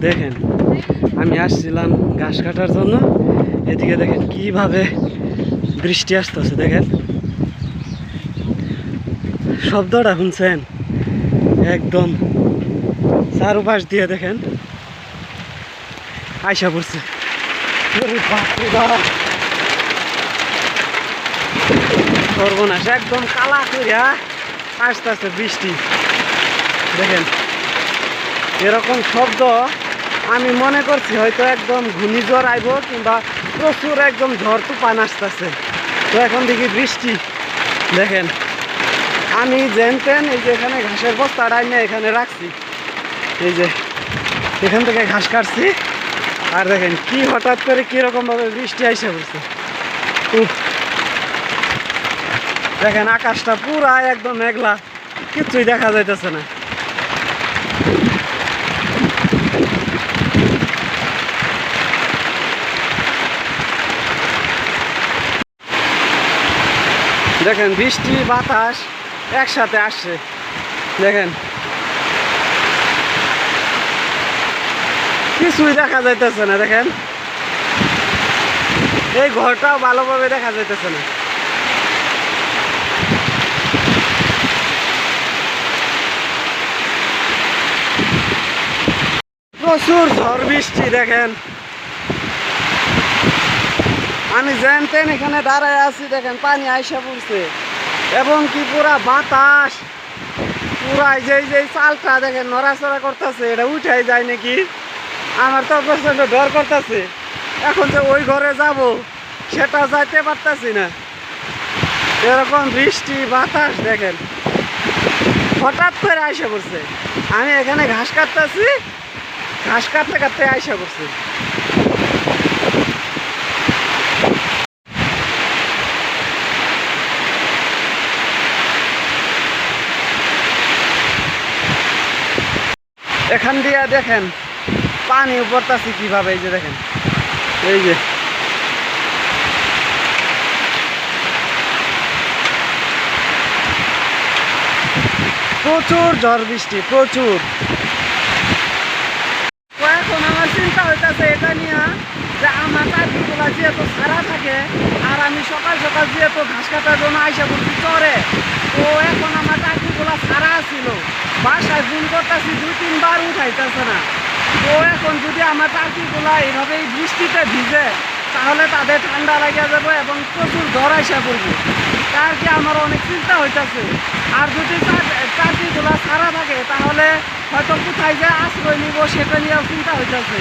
দেখেন আমি আসছিলাম ঘাস কাটার জন্য, এদিকে দেখেন কিভাবে বৃষ্টি আসতেছে। দেখেন শব্দটা শুনছেন, একদম চারুপাশ দিয়ে দেখেন আইসা পড়ছে। সর্বনাশ, একদম কালা করিয়া আসতেছে বৃষ্টি। দেখেন এরকম শব্দ আমি মনে করছি হয়তো একদম ঘূর্ণিঝড় আইব কিংবা প্রচুর একদম ঝড় তুফান আসতেছে। তো এখন দেখি বৃষ্টি। দেখেন আমি যেনতেন এই যে এখানে ঘাসের বস্তাটা আমি এখানে রাখছি, এই যে এখান থেকে ঘাস কাটছি, আর দেখেন কি হঠাৎ করে কিরকম ভাবে বৃষ্টি আইসা পড়ছে। দেখেন আকাশটা পুরা একদম মেঘলা, কিচ্ছুই দেখা যাইতেছে না। দেখেন বৃষ্টি বাতাস একসাথে আসছে। দেখেন কিছুই দেখা যাইতেছে না। দেখেন এই ঘরটাও ভালোভাবে দেখা যাইতেছে না। প্রচুর ঝড় বৃষ্টি। দেখেন আমি জানতেন এখানে দাঁড়ায় আছি, দেখেন পানি আইসা পড়ছে এবং কি পুরা বাতাস, পুরা যে চালটা দেখেন নড়াচড়া করতেছে, এটা উঠাই যায় নাকি। আমার তো প্রচন্ড ডর করতেছে, এখন যে ওই ঘরে যাব সেটা যাইতে পারতাছি না। এরকম বৃষ্টি বাতাস দেখেন হঠাৎ করে আইসা পড়ছে। আমি এখানে ঘাস কাটতেছি, ঘাস কাটতে কাটতে আইসা পড়ছে। এখান দিয়ে দেখেন পানি পড়তেছে কিভাবে, এই যে দেখেন এই যে প্রচুর ঝড় বৃষ্টি, প্রচুর। এখন আমার চিন্তা হইতেছে এটা নিয়ে যে আমার চাকরিগুলা যেহেতু সারা থাকে আর আমি সকাল সকাল যেহেতু ঘাস কাটার জন্য আইসা পড়ছি চরে, তো এখন আমার চাকরিগুলা সারা ছিল, বাসায় ফোন করতেছি 2-3 বার উঠাইতেছে না। তো এখন যদি আমার চাকরিগুলা এইভাবে বৃষ্টিতে ভিজে তাহলে তাদের ঠান্ডা লাগিয়ে যাবে এবং প্রচুর জ্বর আইসা পড়বে, তার কি আমার অনেক চিন্তা হইতেছে। আর যদি চাকরিগুলা সারা থাকে তাহলে হয়তো কোথায় যে আশ্রয় নিব সেটা নিয়েও চিন্তা হইতেছে।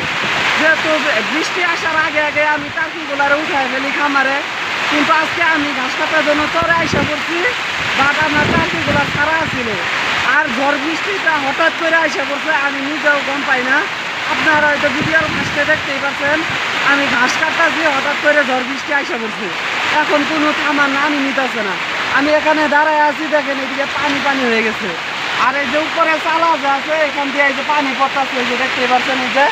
যেহেতু বৃষ্টি আসার আগে আগে আমি চাকরিগুলারে উঠাই ফেলি খামারে, কিন্তু আজকে আমি ঘাস কাটার জন্য চরে আইসা পড়ছি, বাট আমার চাকরিগুলা সারা ছিল। আর ঝড় বৃষ্টিটা হঠাৎ করে আইসা পড়ছে, আমি নিজেও গম পাই না। আপনারা হয়তো ভিডিওর ফার্স্টে দেখতেই পাচ্ছেন আমি ঘাস কাটতেছি, হঠাৎ করে ঝড় বৃষ্টি আইসা পড়ছে, এখন কোনো থামার নামই নিতেছে না। আমি এখানে দাঁড়ায় আছি, দেখেন এদিকে পানি পানি হয়ে গেছে। আর এই যে উপরে চালা যে আছে এখান দিয়ে এই যে পানি পড়তেছে, এই যে দেখতেই পাচ্ছেন এই যে।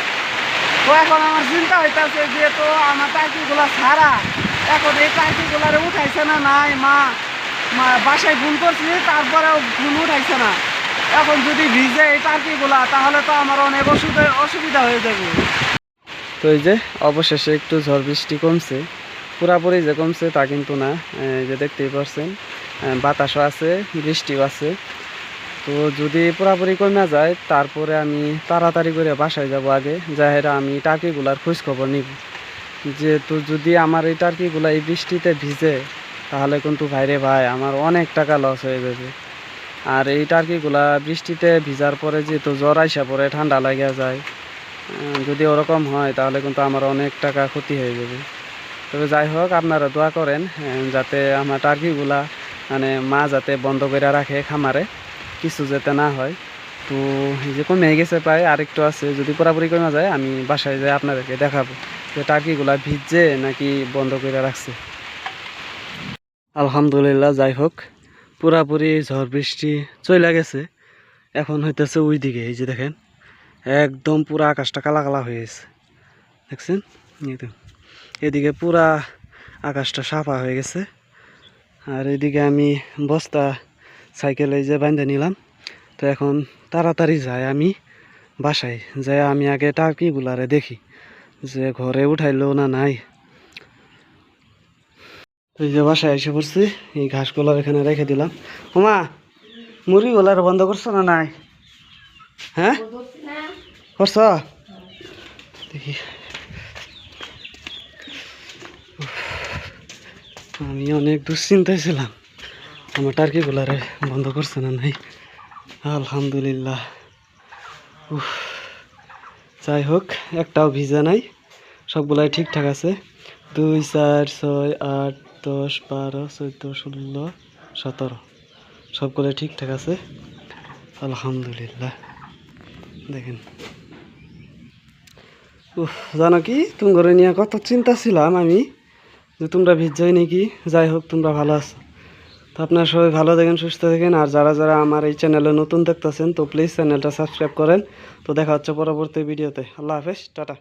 তো এখন আমার চিন্তা হইতেছে যেহেতু আমার টাকিগুলা ছাড়া, এখন এই টাকিগুলারে উঠাইছে না নাই মা বাসায় ফোন করছি, তারপরেও ফোন উঠাইছে না। এখন যদি ভিজে এই টাকিগুলা তাহলে তো আমার অনেক অসুবিধা হয়ে যাবে। তো এই যে অবশেষে একটু ঝড় বৃষ্টি কমছে, পুরাপুরি যে কমছে তা কিন্তু না, এই যে দেখতেই পাচ্ছেন বাতাসও আছে, বৃষ্টিও আছে। তো যদি পুরাপুরি কমে যায় তারপরে আমি তাড়াতাড়ি করে বাসায় যাব, আগে যাহেরা আমি টার্কিগুলার খোঁজ খবর নিব। যেহেতু যদি আমার এই টার্কিগুলা এই বৃষ্টিতে ভিজে তাহলে কিন্তু ভাইরে ভাই আমার অনেক টাকা লস হয়ে যাবে। আর এই টার্কিগুলা বৃষ্টিতে ভিজার পরে যেহেতু জ্বর আইসা পরে ঠান্ডা লাগিয়া যায়, যদি ওরকম হয় তাহলে কিন্তু আমার অনেক টাকা ক্ষতি হয়ে যাবে। তবে যাই হোক আপনারা দোয়া করেন যাতে আমার টার্কিগুলা মানে মা যাতে বন্ধ করে রাখে খামারে, কিছু যাতে না হয়। তো এই যে কমে গেছে প্রায়, আরেকটু আছে, যদি পুরোপুরি কমে যায় আমি বাসায় যাই আপনাদেরকে দেখাবো যে টার্কিগুলা ভিজছে নাকি বন্ধ করে রাখছে। আলহামদুলিল্লাহ যাই হোক পুরাপুরি ঝড় বৃষ্টি চলে গেছে। এখন হইতেছে ওই দিকে, এই যে দেখেন একদম পুরা আকাশটা কালা কালা হয়ে গেছে, দেখছেন এই তো। এদিকে পুরা আকাশটা সাফা হয়ে গেছে। আর এদিকে আমি বস্তা সাইকেলে যে বাঁধে নিলাম, তো এখন তাড়াতাড়ি যাই আমি বাসায় যাই আমি আগে টার্কিগুলারে দেখি যে ঘরে উঠাইলো না নাই। এই যে বাসায় এসে পড়ছি, এই ঘাসগুলো এখানে রেখে দিলাম। ওমা মুরগিগুলার বন্ধ করছো না নাই? হ্যাঁ করছ? দেখি আমি অনেক দুশ্চিন্তায় ছিলাম আমার টার্কিগুলারে বন্ধ করছে না নাই। আলহামদুলিল্লাহ। যাই হোক একটাও ভিজা নাই, সবগুলাই ঠিকঠাক আছে। 2 4 6 8 10 12 14 16 17 সবগুলাই ঠিকঠাক আছে আলহামদুলিল্লাহ। দেখেন জানো কি তুমি ঘরে নিয়ে কত চিন্তা ছিলাম আমি যে তোমরা ভিজাই নাকি। যাই হোক তোমরা ভালো আছো, তো আপনারা সবাই ভালো থাকেন, সুস্থ থাকেন। আর যারা যারা আমার এই চ্যানেলে নতুন দেখতেছেন তো প্লিজ চ্যানেলটা সাবস্ক্রাইব করেন। তো দেখা হচ্ছে পরবর্তী ভিডিওতে। আল্লাহ হাফেজ, টাটা।